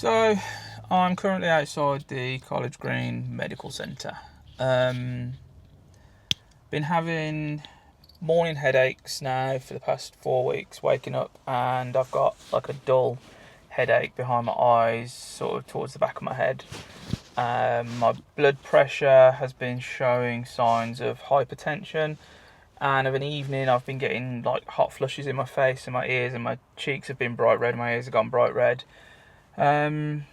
So, I'm currently outside the College Green Medical Centre. Been having morning headaches now for the past 4 weeks, waking up, and I've got like a dull headache behind my eyes, sort of towards the back of my head. My blood pressure has been showing signs of hypertension, and of an evening I've been getting like hot flushes in my face and my ears, and my cheeks have been bright red, my ears have gone bright red. Can't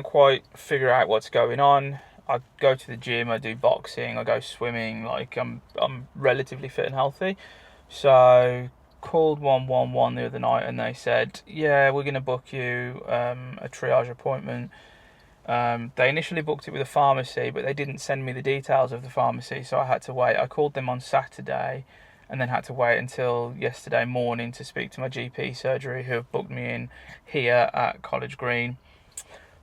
quite figure out what's going on. I go to the gym, I do boxing, I go swimming, like I'm relatively fit and healthy. So called 111 the other night and they said, yeah, we're going to book you a triage appointment. They initially booked it with a pharmacy, but they didn't send me the details of the pharmacy, so I had to wait. I called them on Saturday and then had to wait until yesterday morning to speak to my GP surgery, who have booked me in here at College Green.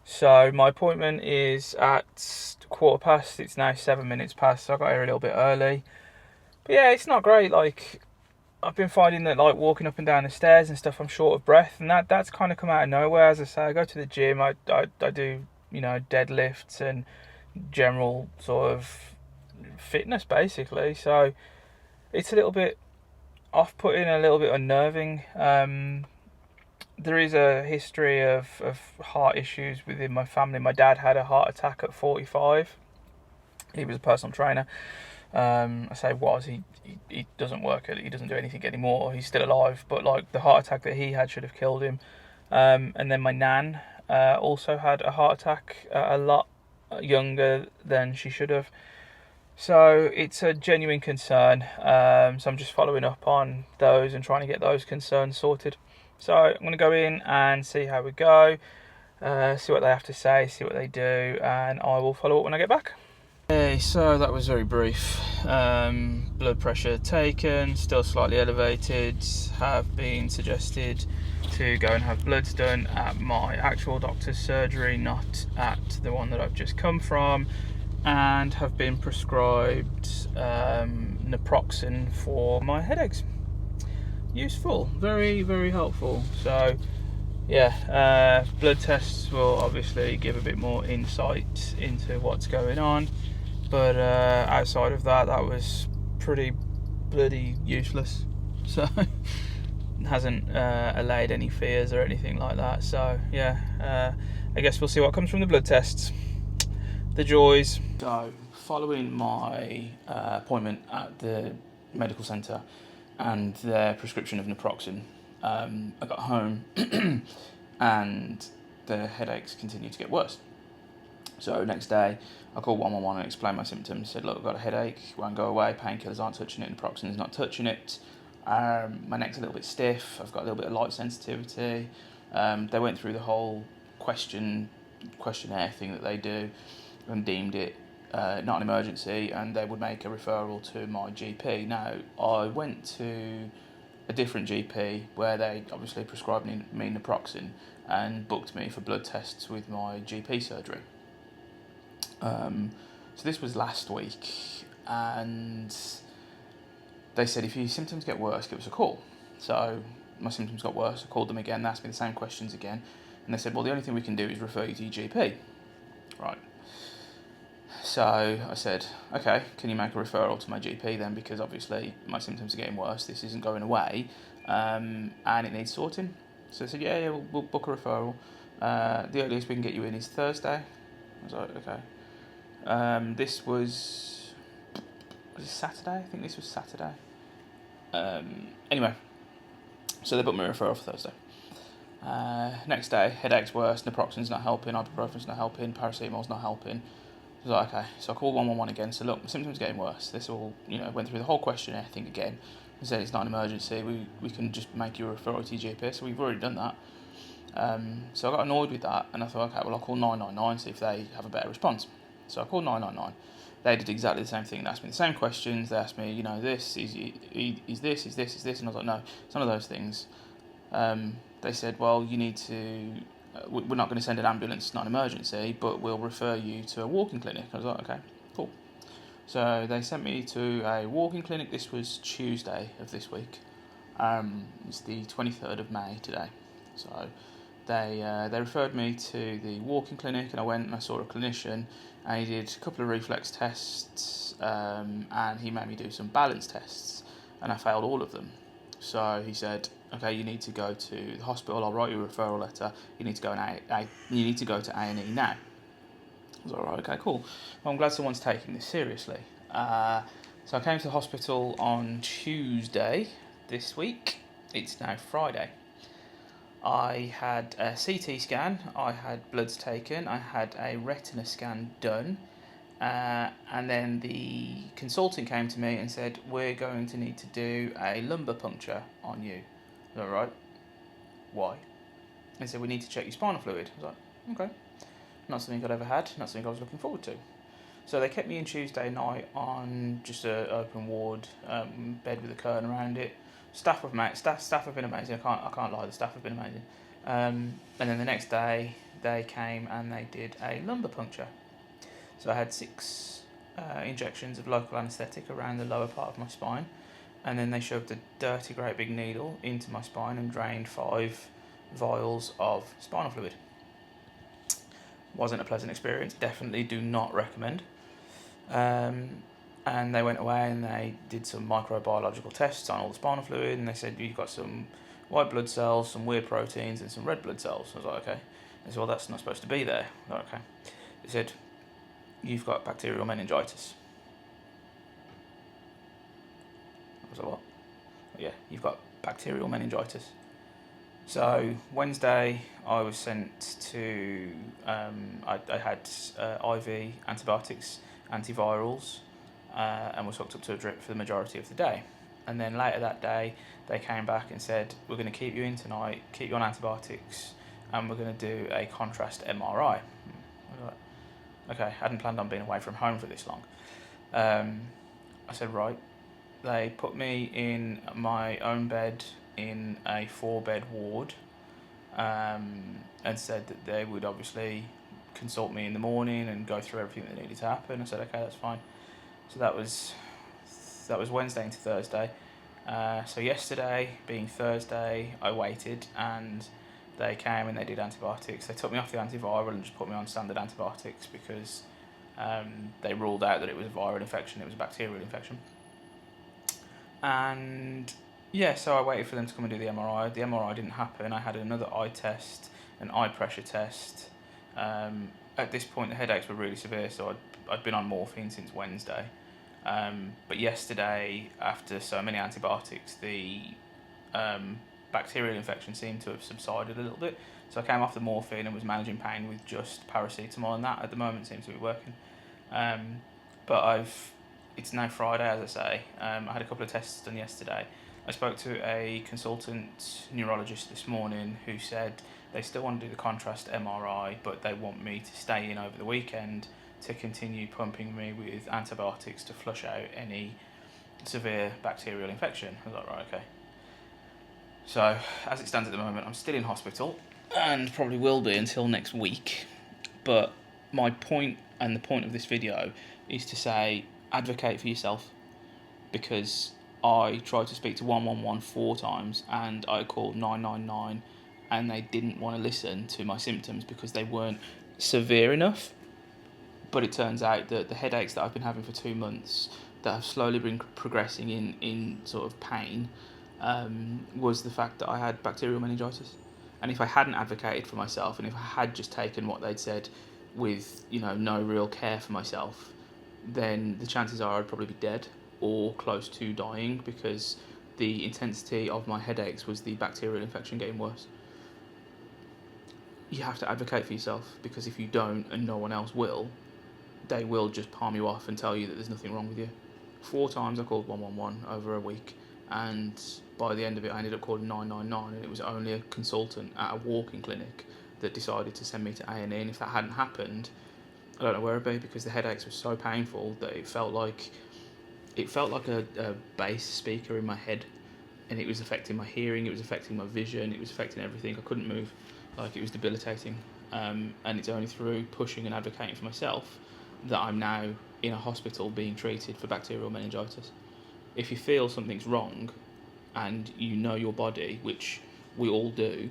So my appointment is at 1:15. It's now 7 minutes past, so I got here a little bit early. But yeah, it's not great. Like, I've been finding that like walking up and down the stairs and stuff, I'm short of breath, and that's kind of come out of nowhere. As I say, I go to the gym, I do deadlifts and general sort of fitness basically. So it's a little bit off-putting, a little bit unnerving. There is a history of heart issues within my family. My dad had a heart attack at 45. He was a personal trainer. I say was, he doesn't work he doesn't do anything anymore. He's still alive, but like the heart attack that he had should have killed him. And then my nan also had a heart attack a lot younger than she should have. So it's a genuine concern. So I'm just following up on those and trying to get those concerns sorted. So I'm going to go in and see how we go, see what they have to say, see what they do, and I will follow up when I get back. Okay, so that was very brief. Blood pressure taken, still slightly elevated. Have been suggested to go and have bloods done at my actual doctor's surgery, not at the one that I've just come from, and have been prescribed naproxen for my headaches. Useful, very, very helpful. So yeah, blood tests will obviously give a bit more insight into what's going on, but outside of that, that was pretty bloody useless. So hasn't allayed any fears or anything like that. So yeah, I guess we'll see what comes from the blood tests. The joys. So following my appointment at the medical centre and their prescription of naproxen, I got home and the headaches continued to get worse. So next day I called 111 and explained my symptoms. Said, look, I've got a headache, won't go away, painkillers aren't touching it, naproxen's not touching it. My neck's a little bit stiff, I've got a little bit of light sensitivity. They went through the whole questionnaire thing that they do and deemed it not an emergency, and they would make a referral to my GP. Now, I went to a different GP where they obviously prescribed me naproxen and booked me for blood tests with my GP surgery. So this was last week, and they said, if your symptoms get worse, give us a call. So my symptoms got worse, I called them again, they asked me the same questions again, and they said, well, the only thing we can do is refer you to your GP. Right. So I said, okay, can you make a referral to my GP then, because obviously my symptoms are getting worse, this isn't going away, and it needs sorting. So they said, yeah, we'll book a referral. The earliest we can get you in is Thursday. I was like, okay. This was it Saturday? I think this was Saturday. Anyway, so they booked me a referral for Thursday. Next day, headache's worse, naproxen's not helping, ibuprofen's not helping, paracetamol's not helping. I was like, okay, so I called 111 again, so look, my symptoms are getting worse. This all, went through the whole questionnaire thing again and said it's not an emergency, we can just make you a referral to your GP, so we've already done that. So I got annoyed with that, and I thought, okay, well, I'll call 999, see if they have a better response. So I called 999. They did exactly the same thing. They asked me the same questions. They asked me, this, is this, and I was like, no, it's none of those things. They said, well, you need to, we're not going to send an ambulance, it's not an emergency, but we'll refer you to a walking clinic. I was like, okay, cool. So they sent me to a walking clinic. This was Tuesday of this week. It's the 23rd of May today. So they referred me to the walking clinic, and I went and I saw a clinician, and he did a couple of reflex tests, and he made me do some balance tests, and I failed all of them. So he said, okay, you need to go to the hospital. I'll write you a referral letter. You need to go you need to go to A&E now. I was like, all right, okay, cool. Well, I'm glad someone's taking this seriously. So I came to the hospital on Tuesday this week. It's now Friday. I had a CT scan, I had bloods taken, I had a retina scan done, and then the consultant came to me and said, we're going to need to do a lumbar puncture on you. I was like, right, why? They said, we need to check your spinal fluid. I was like, okay, not something I'd ever had, not something I was looking forward to. So they kept me in Tuesday night on just an open ward, bed with a curtain around it. Staff have been amazing. I can't lie. The staff have been amazing. And then the next day they came and they did a lumbar puncture. So I had 6 injections of local anaesthetic around the lower part of my spine, and then they shoved a dirty great big needle into my spine and drained 5 vials of spinal fluid. Wasn't a pleasant experience. Definitely do not recommend. And they went away and they did some microbiological tests on all the spinal fluid, and they said, you've got some white blood cells, some weird proteins, and some red blood cells. I was like, okay. They said, well, that's not supposed to be there. I was like, okay. They said, you've got bacterial meningitis. I was like, what? Yeah, you've got bacterial meningitis. So Wednesday I was sent to, I had IV antibiotics, antivirals, and was hooked up to a drip for the majority of the day. And then later that day they came back and said, we're going to keep you in tonight, keep you on antibiotics, and we're going to do a contrast MRI. I was like, okay, I hadn't planned on being away from home for this long. I said, right. They put me in my own bed in a 4-bed ward, and said that they would obviously consult me in the morning and go through everything that needed to happen. I said, okay, that's fine. So that was Wednesday into Thursday. So yesterday, being Thursday, I waited, and they came and they did antibiotics. They took me off the antiviral and just put me on standard antibiotics because they ruled out that it was a viral infection, it was a bacterial infection. And yeah, so I waited for them to come and do the MRI. The MRI didn't happen. I had another eye test, an eye pressure test. At this point, the headaches were really severe, so I'd been on morphine since Wednesday. But yesterday, after so many antibiotics, the bacterial infection seemed to have subsided a little bit. So I came off the morphine and was managing pain with just paracetamol, and that at the moment seems to be working. But it's now Friday, as I say. I had a couple of tests done yesterday. I spoke to a consultant neurologist this morning who said they still want to do the contrast MRI, but they want me to stay in over the weekend to continue pumping me with antibiotics to flush out any severe bacterial infection. I was like, right, okay. So, as it stands at the moment, I'm still in hospital, and probably will be until next week. But my point, and the point of this video, is to say, advocate for yourself, because I tried to speak to 111 4 times, and I called 999, and they didn't want to listen to my symptoms because they weren't severe enough. But it turns out that the headaches that I've been having for 2 months, that have slowly been progressing in sort of pain, was the fact that I had bacterial meningitis. And if I hadn't advocated for myself, and if I had just taken what they'd said with, no real care for myself, then the chances are I'd probably be dead or close to dying, because the intensity of my headaches was the bacterial infection getting worse. You have to advocate for yourself, because if you don't and no one else will, they will just palm you off and tell you that there's nothing wrong with you. 4 times I called 111 over a week, and by the end of it I ended up calling 999, and it was only a consultant at a walking clinic that decided to send me to A&E, and if that hadn't happened, I don't know where I'd be, because the headaches were so painful that it felt like a bass speaker in my head, and it was affecting my hearing, it was affecting my vision, it was affecting everything. I couldn't move, like, it was debilitating. And it's only through pushing and advocating for myself that I'm now in a hospital being treated for bacterial meningitis. If you feel something's wrong and you know your body, which we all do,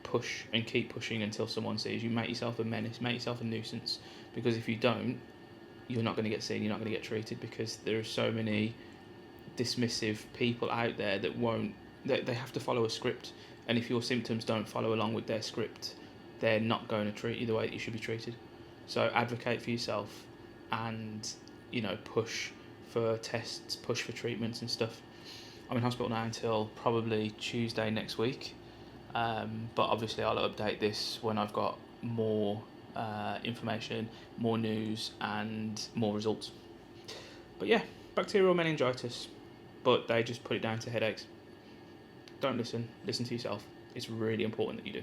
push and keep pushing until someone sees you. Make yourself a menace, make yourself a nuisance, because if you don't, you're not going to get seen, you're not going to get treated, because there are so many dismissive people out there that won't, they have to follow a script, and if your symptoms don't follow along with their script, they're not going to treat you the way that you should be treated. So advocate for yourself, and push for tests, push for treatments and stuff. I'm in hospital now until probably Tuesday next week, but obviously I'll update this when I've got more information, more news and more results. But yeah, bacterial meningitis, but they just put it down to headaches. Don't listen to yourself. It's really important that you do.